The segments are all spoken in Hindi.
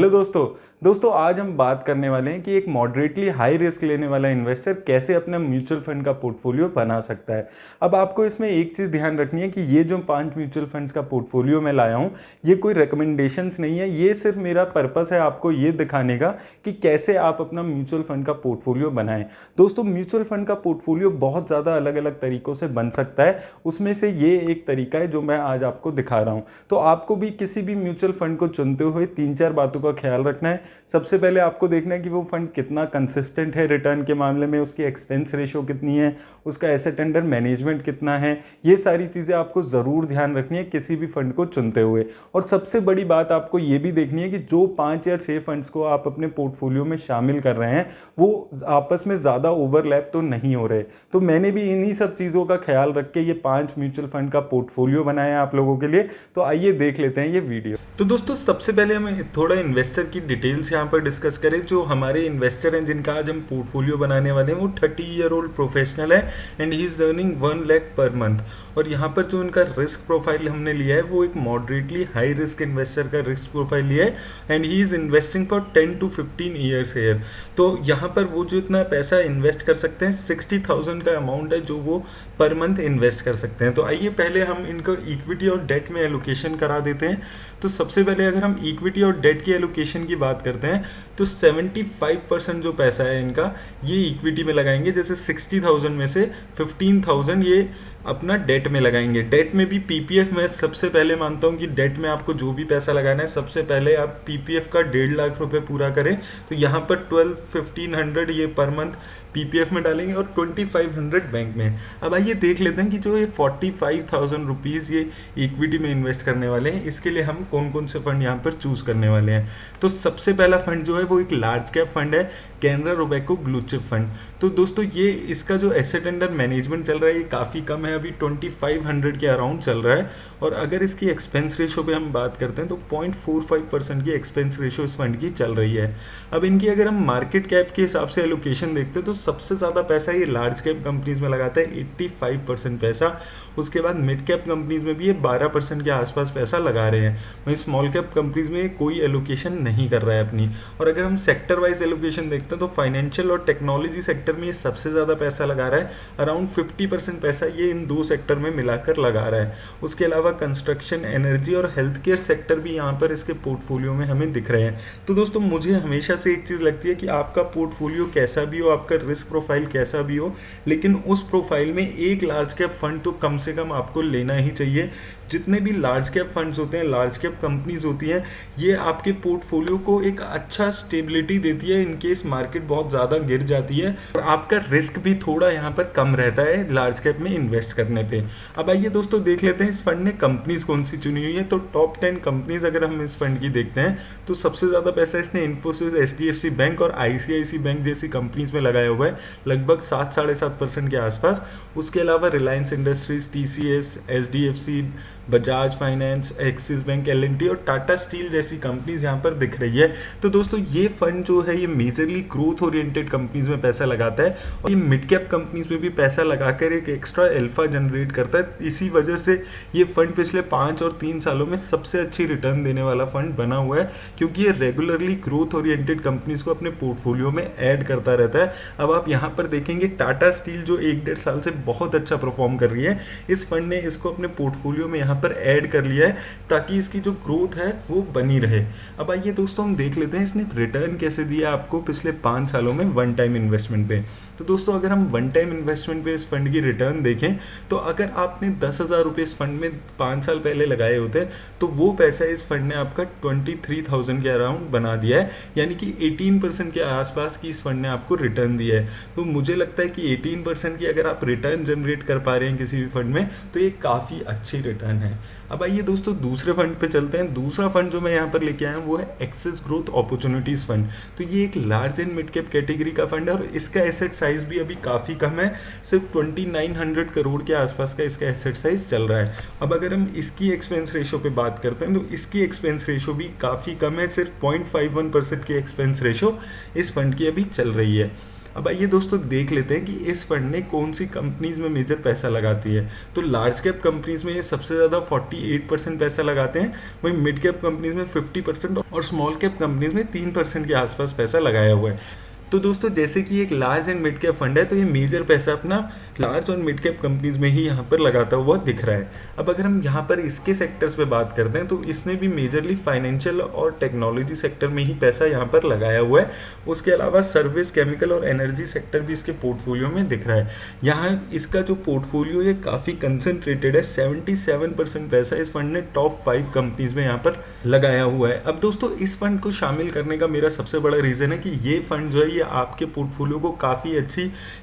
हेलो दोस्तों आज हम बात करने वाले हैं कि एक मॉडरेटली हाई रिस्क लेने वाला इन्वेस्टर कैसे अपना म्यूचुअल फंड का पोर्टफोलियो बना सकता है। अब आपको इसमें एक चीज़ ध्यान रखनी है कि ये जो 5 म्यूचुअल फंड्स का पोर्टफोलियो मैं लाया हूँ, ये कोई रिकमेंडेशंस नहीं है। ये सिर्फ मेरा पर्पस है आपको ये दिखाने का कि कैसे आप अपना म्यूचुअल फंड का पोर्टफोलियो बनाएं। दोस्तों, म्यूचुअल फंड का पोर्टफोलियो बहुत ज़्यादा अलग अलग तरीक़ों से बन सकता है। उसमें से ये एक तरीका है जो मैं आज आपको दिखा रहा हूँ। तो आपको भी किसी भी म्यूचुअल फंड को चुनते हुए 3-4 बातों का ख्याल रखना है। सबसे पहले आपको देखना है कि वो फंड कितना कंसिस्टेंट है रिटर्न के मामले में, उसकी एक्सपेंस रेशो कितनी है, उसका एसेट अंडर मैनेजमेंट कितना है। ये सारी चीज़ें आपको ज़रूर ध्यान रखनी है किसी भी फंड को चुनते हुए। और सबसे बड़ी बात आपको ये भी देखनी है कि जो 5 या 6 फंड्स को आप अपने पोर्टफोलियो में शामिल कर रहे हैं वो आपस में ज़्यादा ओवरलैप तो नहीं हो रहे। तो मैंने भी इन्हीं सब चीज़ों का ख्याल रख के ये 5 म्यूचुअल फंड का पोर्टफोलियो बनाया है आप लोगों के लिए। तो आइए देख लेते हैं ये वीडियो। तो दोस्तों, सबसे पहले हम थोड़ा इन्वेस्टर की डिटेल्स यहाँ पर डिस्कस करें। जो हमारे इन्वेस्टर हैं जिनका आज हम पोर्टफोलियो बनाने वाले हैं वो 30 ईयर ओल्ड प्रोफेशनल है and he is earning 1 lakh per month. और यहाँ पर जो इनका रिस्क प्रोफाइल हमने लिया है वो एक मॉडरेटली हाई रिस्क इन्वेस्टर का रिस्क प्रोफाइल लिया है and he is investing for 10 to 15 years here. तो यहाँ पर वो जो इतना पैसा इन्वेस्ट कर सकते हैं 60,000 का अमाउंट है जो वो पर मंथ इन्वेस्ट कर सकते हैं। तो आइए पहले हम इनको इक्विटी और डेट में एलोकेशन करा देते हैं। तो सबसे पहले अगर हम इक्विटी और डेट की एलोकेशन की बात करते हैं तो 75% जो पैसा है इनका ये इक्विटी में लगाएंगे। जैसे 60,000 में से 15,000 ये अपना डेट में लगाएंगे। डेट में भी पीपीएफ मैं सबसे पहले मानता हूँ कि डेट में आपको जो भी पैसा लगाना है सबसे पहले आप पीपीएफ का 1.5 लाख रुपए पूरा करें। तो यहाँ पर 1500 ये पर मंथ पीपीएफ में डालेंगे और 2500 बैंक में। अब आइए देख लेते हैं कि जो ये 45,000 रुपीज़ ये इक्विटी में इन्वेस्ट करने वाले हैं इसके लिए हम कौन कौन से फंड यहाँ पर चूज़ करने वाले हैं। तो सबसे पहला फंड जो है वो एक लार्ज कैप फंड है, Canara Robeco blue chip fund. तो दोस्तों ये इसका जो एसेट अंडर मैनेजमेंट चल रहा है ये काफ़ी कम है, अभी 2500 के अराउंड चल रहा है। और अगर इसकी एक्सपेंस रेशो पे हम बात करते हैं तो 0.45% की एक्सपेंस रेशो इस फंड की चल रही है। अब इनकी अगर हम मार्केट कैप के हिसाब से एलोकेशन देखते हैं तो सबसे ज़्यादा पैसा ये लार्ज कैप कंपनीज में लगाता है, 85% पैसा। उसके बाद मिड कैप कंपनीज में भी ये 12% के आसपास पैसा लगा रहे हैं। वहीं स्मॉल कैप कंपनीज में कोई एलोकेशन नहीं कर रहा है अपनी। और अगर हम सेक्टर वाइज एलोकेशन देखते हैं तो फाइनेंशियल और टेक्नोलॉजी सेक्टर में ये सबसे ज़्यादा पैसा लगा रहा है, अराउंड 50% पैसा ये इन दो सेक्टर में मिलाकर लगा रहा है। उसके अलावा कंस्ट्रक्शन, एनर्जी और हेल्थ केयर सेक्टर भी यहाँ पर इसके पोर्टफोलियो में हमें दिख रहे हैं। तो दोस्तों, मुझे हमेशा से एक चीज़ लगती है कि आपका पोर्टफोलियो कैसा भी हो, आपका रिस्क प्रोफाइल कैसा भी हो, लेकिन उस प्रोफाइल में एक लार्ज कैप फंड तो कम से कम आपको लेना ही चाहिए। जितने भी लार्ज कैप फंड्स होते हैं, लार्ज कैप कंपनीज होती हैं, ये आपके पोर्टफोलियो को एक अच्छा स्टेबिलिटी देती है इन केस मार्केट बहुत ज़्यादा गिर जाती है और आपका रिस्क भी थोड़ा यहाँ पर कम रहता है लार्ज कैप में इन्वेस्ट करने पे। अब आइए दोस्तों देख लेते हैं इस फंड ने कंपनीज कौन सी चुनी हुई है। तो टॉप 10 कंपनीज अगर हम इस फंड की देखते हैं तो सबसे ज़्यादा पैसा इसने इन्फोसिस, एचडीएफसी बैंक और आईसीआईसी बैंक जैसी कंपनीज में लगाया हुआ है, लगभग 7-7.5% के आसपास। उसके अलावा Reliance Industries, TCS, HDFC, Bajaj Finance, Axis Bank, LNT और टाटा स्टील जैसी कंपनीज यहाँ पर दिख रही है। तो दोस्तों, ये फंड जो है ये मेजरली ग्रोथ ओरिएंटेड कंपनीज में पैसा लगाता है और ये मिड कैप कंपनीज में भी पैसा लगाकर एक एक्स्ट्रा अल्फा जनरेट करता है। इसी वजह से ये फंड पिछले 5 और 3 सालों में सबसे अच्छी रिटर्न देने वाला फंड बना हुआ है, क्योंकि ये रेगुलरली ग्रोथ ओरिएंटेड कंपनीज को अपने पोर्टफोलियो में ऐड करता रहता है। अब आप यहाँ पर देखेंगे टाटा स्टील जो 1-1.5 साल से बहुत अच्छा परफॉर्म कर रही है, इस फंड ने इसको अपने पोर्टफोलियो में यहाँ पर ऐड कर लिया है ताकि इसकी जो ग्रोथ है वो बनी रहे। अब आइए दोस्तों हम देख लेते हैं इसने रिटर्न कैसे दिया आपको पिछले 5 सालों में वन टाइम इन्वेस्टमेंट पे। तो दोस्तों, अगर हम वन टाइम इन्वेस्टमेंट पे इस फंड की रिटर्न देखें तो अगर आपने 10,000 रुपये इस फंड में 5 साल पहले लगाए होते तो वो पैसा इस फंड ने आपका 23,000 के अराउंड बना दिया है, यानी कि 18% के आसपास की इस फंड ने आपको रिटर्न दिया है। तो मुझे लगता है कि 18% की अगर आप रिटर्न जनरेट कर पा रहे हैं किसी भी फंड में तो ये काफ़ी अच्छी रिटर्न है। अब आइए दोस्तों दूसरे फंड पे चलते हैं। दूसरा फंड जो मैं यहाँ पर लेके आया हूँ वो है एक्सेस ग्रोथ अपॉर्चुनिटीज फंड। तो ये एक large and mid cap category का फंड है और इसका एसेट साइज भी अभी काफ़ी कम है, सिर्फ 2900 करोड़ के आसपास का इसका एसेट साइज चल रहा है। अब अगर हम इसकी एक्सपेंस रेशो पे बात करते हैं तो इसकी एक्सपेंस रेशो भी काफ़ी कम है, सिर्फ 0.51% की एक्सपेंस रेशो इस फंड की अभी चल रही है। अब आइए दोस्तों देख लेते हैं कि इस फंड ने कौन सी कंपनीज में मेजर पैसा लगाती है। तो लार्ज कैप कंपनीज में ये सबसे ज़्यादा 48% पैसा लगाते हैं, वहीं मिड कैप कंपनीज में 50% और स्मॉल कैप कंपनीज में 3% के आसपास पैसा लगाया हुआ है। तो दोस्तों जैसे कि एक large and mid cap fund है, तो ये मेजर पैसा अपना लार्ज और मिड कैप कंपनीज में ही यहाँ पर लगाता हुआ दिख रहा है। अब अगर हम यहाँ पर इसके सेक्टर्स पे बात करते हैं तो इसने भी मेजरली फाइनेंशियल और टेक्नोलॉजी सेक्टर में ही पैसा यहाँ पर लगाया हुआ है। उसके अलावा सर्विस, केमिकल और एनर्जी सेक्टर भी इसके पोर्टफोलियो में दिख रहा है। यहाँ इसका जो पोर्टफोलियो है काफ़ी कंसनट्रेटेड है, 77% पैसा इस फंड ने टॉप 5 कंपनीज में यहाँ पर लगाया हुआ है। अब दोस्तों इस फंड को शामिल करने का मेरा सबसे बड़ा रीज़न है कि ये फंड जो है आपके पोर्टफोलियो को काफ़ी अच्छी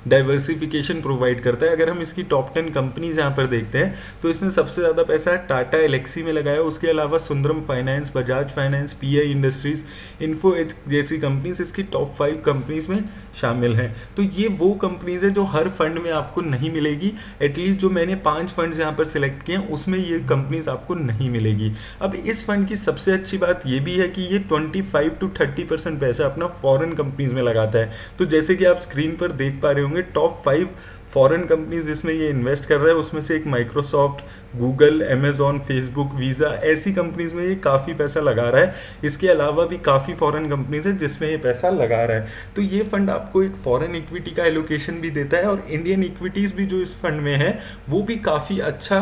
डाइवर्सिफिकेशन प्रोवाइड करता है। अगर हम इसकी टॉप 10 कंपनीज यहाँ पर देखते हैं तो इसने सबसे ज़्यादा पैसा टाटा एलेक्सी में लगाया, उसके अलावा Sundaram Finance, Bajaj Finance, PI Industries, Info Edge जैसी कंपनीज इसकी टॉप 5 कंपनीज में शामिल हैं। तो ये वो कंपनीज है जो हर फंड में आपको नहीं मिलेगी। एटलीस्ट जो मैंने 5 फंड्स यहाँ पर सिलेक्ट किए हैं उसमें ये कंपनीज आपको नहीं मिलेगी। अब इस फंड की सबसे अच्छी बात ये भी है कि ये 25 to 30% पैसा अपना फॉरेन कंपनीज में लगाता है। तो जैसे कि आप स्क्रीन पर देख पा रहे होंगे टॉप 5 फॉरेन कंपनीज जिसमें ये इन्वेस्ट कर रहा है उसमें से एक Microsoft, Google, Amazon, Facebook, visa ऐसी कंपनीज में ये काफ़ी पैसा लगा रहा है। इसके अलावा भी काफ़ी फॉरेन कंपनीज हैं जिसमें ये पैसा लगा रहा है। तो ये फंड आपको एक फॉरेन इक्विटी का एलोकेशन भी देता है और इंडियन इक्विटीज़ भी जो इस फंड में है वो भी काफ़ी अच्छा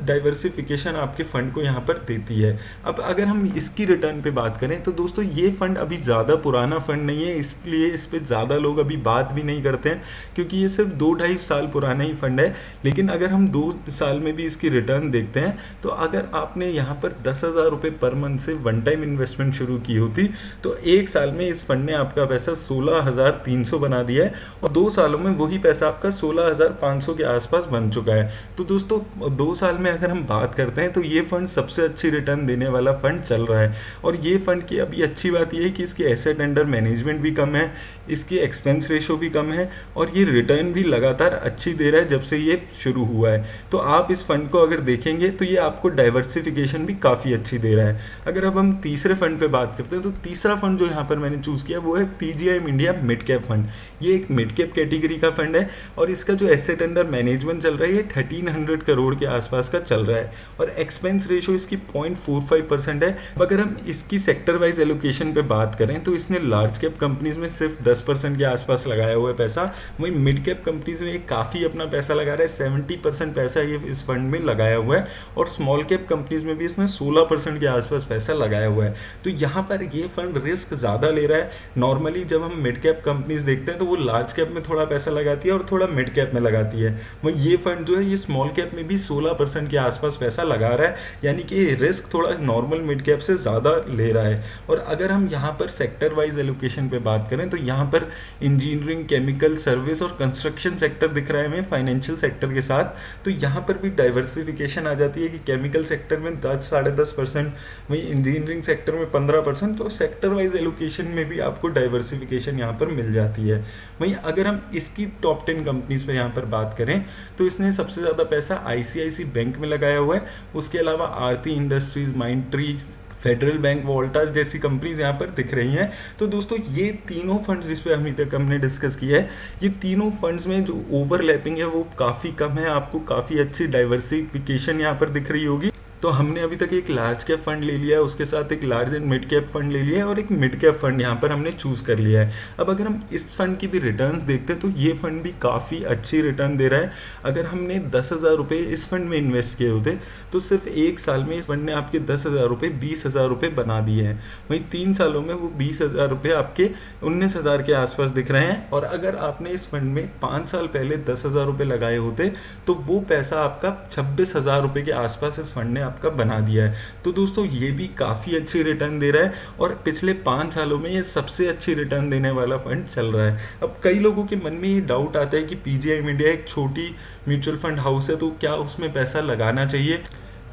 डाइवर्सिफिकेशन आपके फंड को यहाँ पर देती है। अब अगर हम इसकी रिटर्न पे बात करें तो दोस्तों ये फंड अभी ज़्यादा पुराना फंड नहीं है, इसलिए इस पर ज़्यादा लोग अभी बात भी नहीं करते हैं क्योंकि ये सिर्फ 2-2.5 साल पुराना ही फंड है। लेकिन अगर हम 2 साल में भी इसकी रिटर्न देखते हैं तो अगर आपने यहाँ पर 10,000 रुपये पर मंथ से वन टाइम इन्वेस्टमेंट शुरू की होती तो 1 साल में इस फंड ने आपका पैसा 16,300 बना दिया है और 2 सालों में वही पैसा आपका 16,500 के आसपास बन चुका है। तो दोस्तों 2 साल में अगर हम बात करते हैं तो ये फंड सबसे अच्छी रिटर्न देने वाला फंड चल रहा है। और ये फंड की अभी अच्छी बात ये है कि इसके एसेट अंडर मैनेजमेंट भी कम है, इसकी एक्सपेंस रेशो भी कम है और ये रिटर्न भी लगातार अच्छी दे रहा है जब से ये शुरू हुआ है। तो आप इस फंड को अगर देखेंगे तो ये आपको डाइवर्सिफिकेशन भी काफ़ी अच्छी दे रहा है। अगर अब हम तीसरे फंड पे बात करते हैं तो तीसरा फंड जो यहाँ पर मैंने चूज़ किया वो है PGIM India mid cap fund. ये एक मिड कैप कैटेगरी का फंड है और इसका जो एसेट अंडर मैनेजमेंट चल रहा है ये 1300 करोड़ के आसपास का चल रहा है और एक्सपेंस रेशो इसकी 0.45% है। अगर हम इसकी सेक्टर वाइज एलोकेशन पे बात करें तो इसने लार्ज कैप कंपनीज में सिर्फ 10% के आसपास लगाया हुआ है पैसा, वहीं मिड कैप कंपनीज में काफ़ी अपना पैसा लगा रहा है, 70% पैसा ये इस फंड में लगाया हुआ है और स्मॉल कैप कंपनीज में भी इसमें 16% के आसपास पैसा लगाया हुआ है। तो यहाँ पर ये फंड रिस्क ज़्यादा ले रहा है। नॉर्मली जब हम मिड कैप कंपनीज देखते हैं तो वो लार्ज कैप में थोड़ा पैसा लगाती है और थोड़ा मिड कैप में लगाती है, वही ये फंड जो है ये स्मॉल कैप में भी 16% के आसपास पैसा लगा रहा है, यानी कि रिस्क थोड़ा नॉर्मल मिड कैप से ज़्यादा ले रहा है। और अगर हम यहाँ पर सेक्टर वाइज एलोकेशन पे बात करें तो यहाँ पर इंजीनियरिंग, केमिकल, सर्विस और कंस्ट्रक्शन सेक्टर दिख रहा है हमें फाइनेंशियल सेक्टर के साथ। तो यहाँ पर भी डाइवर्सिफिकेशन आ जाती है कि केमिकल सेक्टर में 10-10.5%, वहीं इंजीनियरिंग सेक्टर में 15%। तो सेक्टर वाइज एलोकेशन में भी आपको डाइवर्सिफिकेशन यहाँ पर मिल जाती है। वहीं अगर हम इसकी टॉप 10 कंपनीज पे यहाँ पर बात करें तो इसने सबसे ज़्यादा पैसा आईसीआईसी बैंक में लगाया हुआ है, उसके अलावा Aarti Industries, Mindtree, Federal Bank, Voltas जैसी कंपनीज यहाँ पर दिख रही हैं। तो दोस्तों ये तीनों फंड्स जिस पे अभी तक हमने डिस्कस किया है, ये तीनों फंड्स में जो ओवरलैपिंग है वो काफ़ी कम है, आपको काफ़ी अच्छी डाइवर्सिफिकेशन यहाँ पर दिख रही होगी। तो हमने अभी तक एक लार्ज कैप फंड ले लिया है, उसके साथ एक large and mid cap fund ले लिया है और एक मिड कैप फंड यहाँ पर हमने चूज़ कर लिया है। अब अगर हम इस फंड की भी रिटर्न्स देखते हैं तो ये फंड भी काफ़ी अच्छी रिटर्न दे रहा है। अगर हमने 10,000 रुपये इस फंड में इन्वेस्ट किए होते तो सिर्फ 1 साल में इस फंड ने आपके 10,000 रुपये 20,000 रुपये बना दिए हैं, वहीं 3 सालों में वो 20,000 रुपये आपके 19,000 के आसपास दिख रहे हैं। और अगर आपने इस फंड में 5 साल पहले 10,000 रुपये लगाए होते तो वो पैसा आपका 26,000 रुपये के आसपास इस फंड ने आपका बना दिया है। तो दोस्तों ये भी काफ़ी अच्छी रिटर्न दे रहा है और पिछले 5 सालों में ये सबसे अच्छी रिटर्न देने वाला फंड चल रहा है। अब कई लोगों के मन में ये डाउट आता है कि पीजीआईएम इंडिया एक छोटी म्यूचुअल फंड हाउस है तो क्या उसमें पैसा लगाना चाहिए।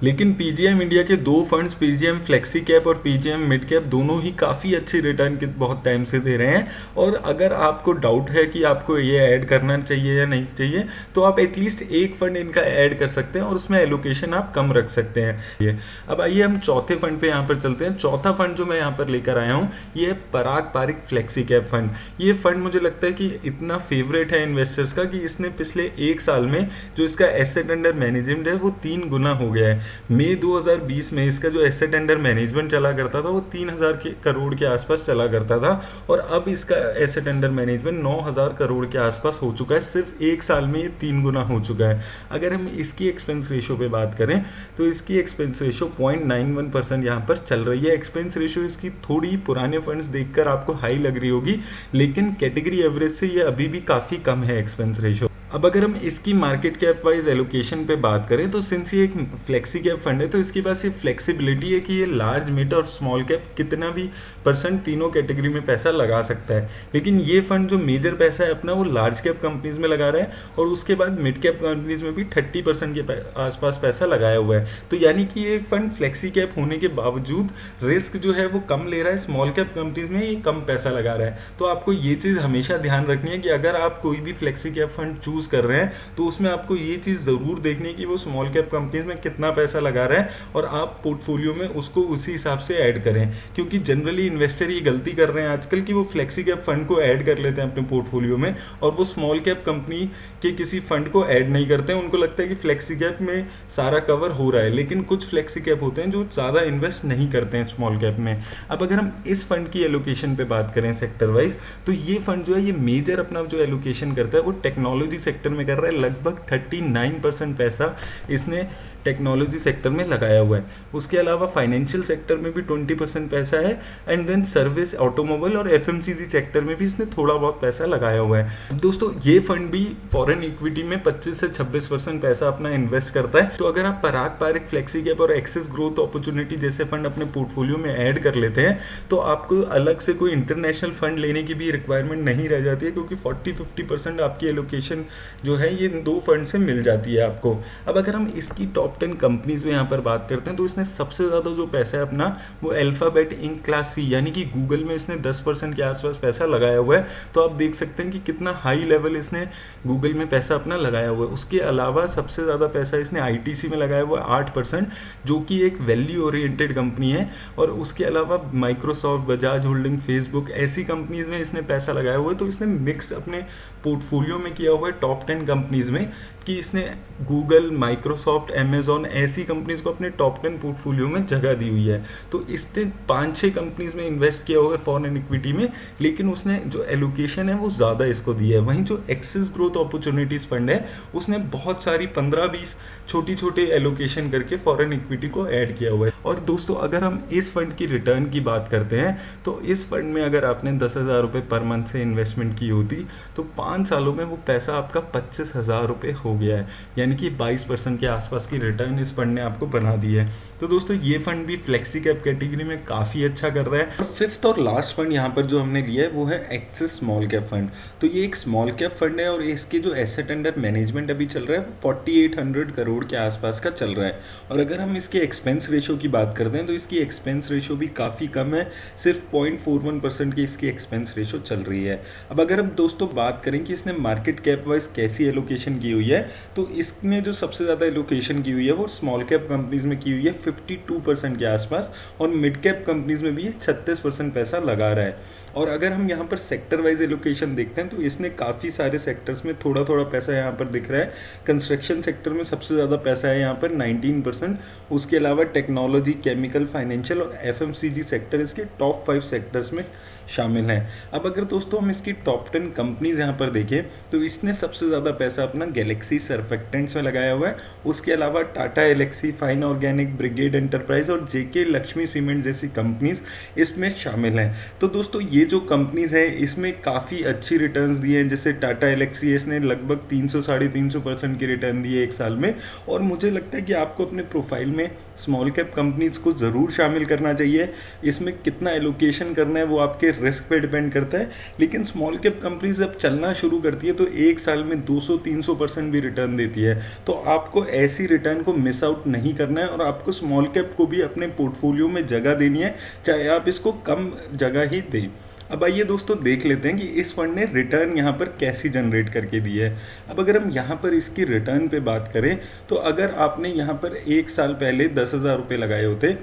लेकिन पीजीएम इंडिया के दो फंड्स, पीजीएम फ्लेक्सी कैप और पीजीएम मिड कैप, दोनों ही काफ़ी अच्छी रिटर्न के बहुत टाइम से दे रहे हैं। और अगर आपको डाउट है कि आपको ये ऐड करना चाहिए या नहीं चाहिए, तो आप एटलीस्ट एक फंड इनका ऐड कर सकते हैं और उसमें एलोकेशन आप कम रख सकते हैं। ये अब आइए हम चौथे फंड पे यहाँ पर चलते हैं। चौथा फंड जो मैं यहाँ पर लेकर आया हूँ, ये है पराग पारिक फ्लेक्सी कैप फंड। ये फंड मुझे लगता है कि इतना फेवरेट है इन्वेस्टर्स का कि इसने पिछले एक साल में जो इसका एसेट अंडर मैनेजमेंट है वो 3 गुना हो गया है। मई 2020 में इसका जो एसेट अंडर मैनेजमेंट चला करता था वो 3000 करोड़ के आसपास चला करता था, और अब इसका एसेट अंडर मैनेजमेंट 9000 करोड़ के आसपास हो चुका है। सिर्फ एक साल में ये 3 गुना हो चुका है। अगर हम इसकी एक्सपेंस रेशियो पे बात करें तो इसकी एक्सपेंस रेशियो 0.91% यहाँ पर चल रही है। एक्सपेंस रेशियो इसकी थोड़ी पुराने फंड्स देखकर आपको हाई लग रही होगी, लेकिन कैटेगरी एवरेज से ये अभी भी काफ़ी कम है एक्सपेंस रेशियो। अब अगर हम इसकी मार्केट कैप वाइज एलोकेशन पे बात करें तो सिंस ये एक फ्लेक्सी कैप फंड है तो इसके पास ये फ्लेक्सिबिलिटी है कि ये लार्ज, मिड और स्मॉल कैप कितना भी परसेंट तीनों कैटेगरी में पैसा लगा सकता है। लेकिन ये फंड जो मेजर पैसा है अपना वो लार्ज कैप कंपनीज में लगा रहा है, और उसके बाद मिड कैप कंपनीज में भी 30% के आसपास पैसा लगाया हुआ है। तो यानी कि ये फंड फ्लेक्सी कैप होने के बावजूद रिस्क जो है वो कम ले रहा है, स्मॉल कैप कंपनीज में ये कम पैसा लगा रहा है। तो आपको ये चीज़ हमेशा ध्यान रखनी है कि अगर आप कोई भी फ्लेक्सी कैप फंड चूज कर रहे हैं तो उसमें आपको ये चीज़ ज़रूर देखनी है कि वो स्मॉल कैप कंपनीज में कितना पैसा लगा रहा है, और आप पोर्टफोलियो में उसको उसी हिसाब से ऐड करें। क्योंकि जनरली इन्वेस्टर ये गलती कर रहे हैं आजकल कि वो फ्लेक्सी कैप फंड को ऐड कर लेते हैं अपने पोर्टफोलियो में, और वो स्मॉल कैप कंपनी के किसी फंड को ऐड नहीं करते हैं। उनको लगता है कि फ्लेक्सी कैप में सारा कवर हो रहा है, लेकिन कुछ फ्लेक्सी कैप होते हैं जो ज़्यादा इन्वेस्ट नहीं करते हैं स्मॉल कैप में। अब अगर हम इस फंड की एलोकेशन पे बात करें सेक्टर वाइज, तो ये फंड जो है ये मेजर अपना जो एलोकेशन करता है वो टेक्नोलॉजी सेक्टर में कर रहा है। लगभग 39% पैसा इसने टेक्नोलॉजी सेक्टर में लगाया हुआ है। उसके अलावा फाइनेंशियल सेक्टर में भी 20% पैसा है, एंड देन सर्विस, ऑटोमोबाइल और एफएमसीजी सेक्टर में भी इसने थोड़ा बहुत पैसा लगाया हुआ है। दोस्तों ये फंड भी फॉरेन इक्विटी में 25 से 26% पैसा अपना इन्वेस्ट करता है। तो अगर आप पराग पारिक फ्लेक्सी कैप और एक्सेस ग्रोथ अपॉर्चुनिटी जैसे फंड अपने पोर्टफोलियो में ऐड कर लेते हैं तो आपको अलग से कोई इंटरनेशनल फंड लेने की भी रिक्वायरमेंट नहीं रह जाती है, क्योंकि 40-50% आपकी एलोकेशन जो है ये दो फंड से मिल जाती है आपको। अब अगर हम इसकी टॉप 10 कंपनीज में यहाँ पर बात करते हैं तो इसने सबसे ज़्यादा जो पैसा है अपना वो अल्फाबेट इंक क्लास सी यानी कि गूगल में इसने 10% के आसपास पैसा लगाया हुआ है। तो आप देख सकते हैं कि कितना हाई लेवल इसने गूगल में पैसा अपना लगाया हुआ है। उसके अलावा सबसे ज़्यादा पैसा इसने आईटीसी में लगाया हुआ है 8%, जो कि एक वैल्यू ओरिएंटेड कंपनी है। और उसके अलावा माइक्रोसॉफ्ट, बजाज होल्डिंग, फेसबुक ऐसी कंपनीज में इसने पैसा लगाया हुआ है। तो इसने मिक्स अपने पोर्टफोलियो में किया हुआ है टॉप 10 कंपनीज में, कि इसने गूगल, माइक्रोसॉफ्ट, अमेजॉन ऐसी कंपनीज को अपने टॉप 10 पोर्टफोलियो में जगह दी हुई है। तो इसने 5-6 कंपनीज में इन्वेस्ट किया हुआ है फॉरेन इक्विटी में, लेकिन उसने जो एलोकेशन है वो ज़्यादा इसको दी है। वहीं जो एक्सेस ग्रोथ अपॉर्चुनिटीज़ फंड है उसने बहुत सारी 15-20 छोटी छोटे एलोकेशन करके फॉरेन इक्विटी को ऐड किया हुआ है। और दोस्तों अगर हम इस फंड की रिटर्न की बात करते हैं तो इस फंड में अगर आपने 10,000 रुपये पर मंथ से इन्वेस्टमेंट की होती तो 5 सालों में वो पैसा आपका 25,000 रुपये हो गया है, यानी कि 22% के आसपास की रिटर्न इस फंड ने आपको बना दी है। तो दोस्तों ये फंड भी फ्लेक्सी कैप कैटेगरी में काफ़ी अच्छा कर रहा है। और फिफ्थ और लास्ट फंड यहाँ पर जो हमने लिया है वो है एक्सेस स्मॉल कैप फंड। तो ये एक स्मॉल कैप फंड है और इसके जो एसेट अंडर मैनेजमेंट अभी चल रहा है वो 4800 करोड़ के आसपास का चल रहा है। और अगर हम इसके एक्सपेंस रेशियो की बात करते हैं तो इसकी एक्सपेंस रेशियो भी काफ़ी कम है, सिर्फ 0.41% की इसकी एक्सपेंस रेशियो चल रही है। अब अगर हम दोस्तों बात करें कि इसने मार्केट कैप वाइज कैसी एलोकेशन की हुई है, तो इसमें जो सबसे ज़्यादा एलोकेशन की हुई है वो स्मॉल कैप कंपनीज में की हुई है 52% के आसपास, और मिड कैप कंपनीज में भी ये 36% पैसा लगा रहा है। और अगर हम यहाँ पर सेक्टर वाइज एलोकेशन देखते हैं तो इसने काफ़ी सारे सेक्टर्स में थोड़ा थोड़ा पैसा यहाँ पर दिख रहा है। कंस्ट्रक्शन सेक्टर में सबसे ज़्यादा पैसा है यहाँ पर 19%। उसके अलावा टेक्नोलॉजी, केमिकल, फाइनेंशियल और एफएमसीजी सेक्टर इसके टॉप 5 सेक्टर्स में शामिल हैं। अब अगर दोस्तों हम इसकी टॉप 10 कंपनीज यहाँ पर देखें तो इसने सबसे ज़्यादा पैसा अपना गैलेक्सी सर्फेक्टेंट्स में लगाया हुआ है। उसके अलावा Tata Elxsi, Fine Organic, Brigade Enterprise और जेके लक्ष्मी सीमेंट जैसी कंपनीज इसमें शामिल हैं। तो दोस्तों ये जो कंपनीज हैं इसमें काफ़ी अच्छी रिटर्न्स दिए हैं। जैसे टाटा एलेक्सी इसने लगभग 300-350% की रिटर्न दी है एक साल में, और मुझे लगता है कि आपको अपने प्रोफाइल में स्मॉल कैप कंपनीज को ज़रूर शामिल करना चाहिए। इसमें कितना एलोकेशन करना है वो आपके रिस्क पे डिपेंड करता है, लेकिन स्मॉल कैप कंपनीज जब चलना शुरू करती है तो एक साल में 200-300% भी रिटर्न देती है। तो आपको ऐसी रिटर्न को मिस आउट नहीं करना है और आपको स्मॉल कैप को भी अपने पोर्टफोलियो में जगह देनी है, चाहे आप इसको कम जगह ही दें। अब आइए दोस्तों देख लेते हैं कि इस फंड ने रिटर्न यहाँ पर कैसी जनरेट करके दी है। अब अगर हम यहाँ पर इसकी रिटर्न पे बात करें तो अगर आपने यहाँ पर एक साल पहले 10,000 रुपये लगाए होते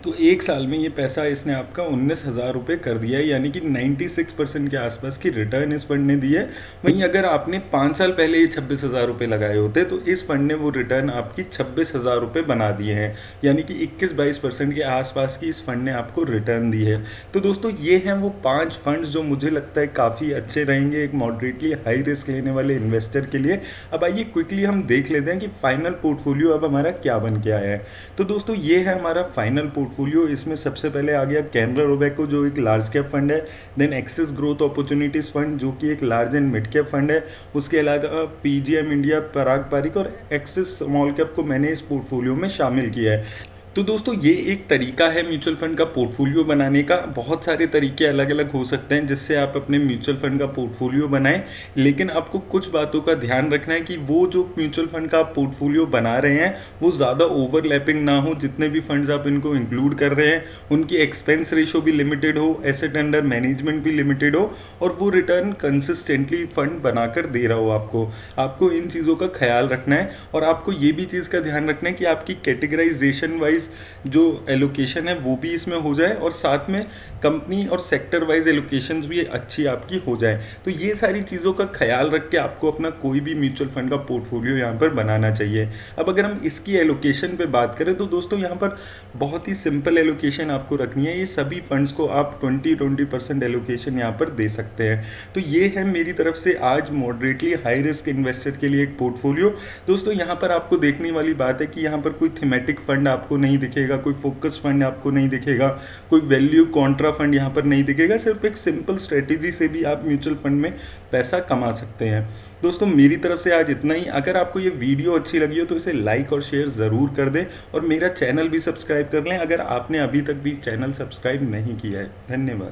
तो एक साल में ये पैसा इसने आपका 19,000 रुपये कर दिया है, यानी कि 96% के आसपास की रिटर्न इस फंड ने दी है। वहीं अगर आपने 5 साल पहले ये 26,000 रुपये लगाए होते तो इस फंड ने वो रिटर्न आपकी 26,000 रुपये बना दिए हैं, यानी कि 21-22% के आसपास की इस फंड ने आपको रिटर्न दी है। तो दोस्तों ये हैं वो 5 फंड्स जो मुझे लगता है काफ़ी अच्छे रहेंगे एक मॉडरेटली हाई रिस्क लेने वाले इन्वेस्टर के लिए। अब आइए क्विकली हम देख लेते हैं कि फाइनल पोर्टफोलियो अब हमारा क्या बन के आया है। तो दोस्तों ये है हमारा फाइनल पोर्टफोलियो। इसमें सबसे पहले आ गया कैनरा रोबेको जो एक लार्ज कैप फंड है, then Axis Growth Opportunities Fund जो कि एक large and mid cap fund है, उसके अलावा पीजीएम इंडिया, पराग पारिक और एक्सिस स्मॉल कैप को मैंने इस पोर्टफोलियो में शामिल किया है। तो दोस्तों ये एक तरीका है म्यूचुअल फंड का पोर्टफोलियो बनाने का। बहुत सारे तरीके अलग अलग हो सकते हैं जिससे आप अपने म्यूचुअल फंड का पोर्टफोलियो बनाएं, लेकिन आपको कुछ बातों का ध्यान रखना है कि वो जो म्यूचुअल फंड का आप पोर्टफोलियो बना रहे हैं वो ज़्यादा ओवरलैपिंग ना हो। जितने भी फंड्स आप इनको इंक्लूड कर रहे हैं उनकी एक्सपेंस रेशो भी लिमिटेड हो, एसेट अंडर मैनेजमेंट भी लिमिटेड हो और वो रिटर्न कंसिस्टेंटली फंड बनाकर दे रहा हो। आपको इन चीज़ों का ख्याल रखना है और आपको ये भी चीज़ का ध्यान रखना है कि आपकी कैटेगराइजेशन वाइज जो एलोकेशन है वो भी इसमें हो जाए और साथ में कंपनी और सेक्टर वाइज एलोकेशंस भी अच्छी आपकी हो जाए। तो ये सारी चीज़ों का ख्याल रख के आपको अपना कोई भी म्यूचुअल फंड का पोर्टफोलियो यहाँ पर बनाना चाहिए। अब अगर हम इसकी एलोकेशन पे बात करें तो दोस्तों यहाँ पर बहुत ही सिंपल एलोकेशन आपको रखनी है। ये सभी फंड्स को आप 20% एलोकेशन यहाँ पर दे सकते हैं। तो ये है मेरी तरफ से आज मॉडरेटली हाई रिस्क इन्वेस्टर के लिए एक पोर्टफोलियो। दोस्तों यहाँ पर आपको देखने वाली बात है कि यहाँ पर कोई थीमेटिक फंड आपको नहीं दिखेगा, कोई फोकस फंड आपको नहीं दिखेगा, कोई वैल्यू कॉन्ट्रा फंड यहाँ पर नहीं दिखेगा। सिर्फ एक सिंपल स्ट्रेटेजी से भी आप म्यूचुअल फंड में पैसा कमा सकते हैं। दोस्तों मेरी तरफ से आज इतना ही। अगर आपको ये वीडियो अच्छी लगी हो तो इसे लाइक और शेयर ज़रूर कर दें और मेरा चैनल भी सब्सक्राइब कर लें अगर आपने अभी तक भी चैनल सब्सक्राइब नहीं किया है। धन्यवाद।